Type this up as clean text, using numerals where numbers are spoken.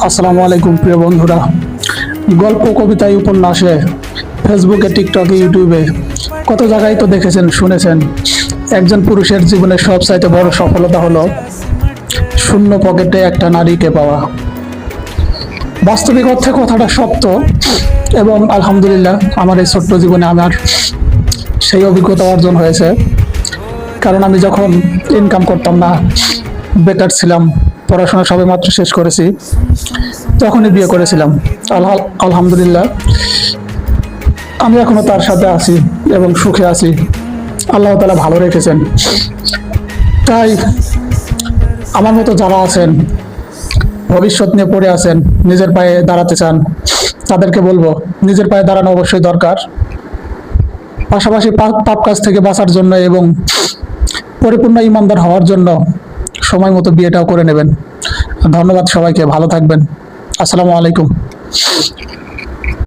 আসসালামু আলাইকুম প্রিয় বন্ধুরা। গল্প, কবিতায়, উপন্যাসে, ফেসবুকে, টিকটকে, ইউটিউবে কত জায়গায় তো দেখেছেন, শুনেছেন একজন পুরুষের জীবনের সবচাইতে বড় সফলতা হলো শূন্য পকেটে একটা নারীকে পাওয়া। বাস্তবিক অর্থে কথাটা সত্য এবং আলহামদুলিল্লাহ আমার এই ছোট্ট জীবনে আমার সেই অভিজ্ঞতা অর্জন হয়েছে। কারণ আমি যখন ইনকাম করতাম না, বেকার ছিলাম, পড়াশোনা সবে মাত্র শেষ করেছি, তখনই বিয়ে করেছিলাম। আলহামদুলিল্লাহ আমি এখনো তার সাথে আছি এবং সুখে আছি। আল্লাহ তাআলা ভালো রেখেছেন। তাই আমার মতো যারা আছেন, ভবিষ্যৎ নিয়ে পড়ে আছেন, নিজের পায়ে দাঁড়াতে চান, তাদেরকে বলবো নিজের পায়ে দাঁড়ানো অবশ্যই দরকার। পাশাপাশি পাপ কাজ থেকে বাঁচার জন্য এবং পরিপূর্ণ ইমানদার হওয়ার জন্য সময় মতো বিয়েটাও করে নেবেন। ধন্যবাদ সবাইকে, ভালো থাকবেন। আসসালামু আলাইকুম।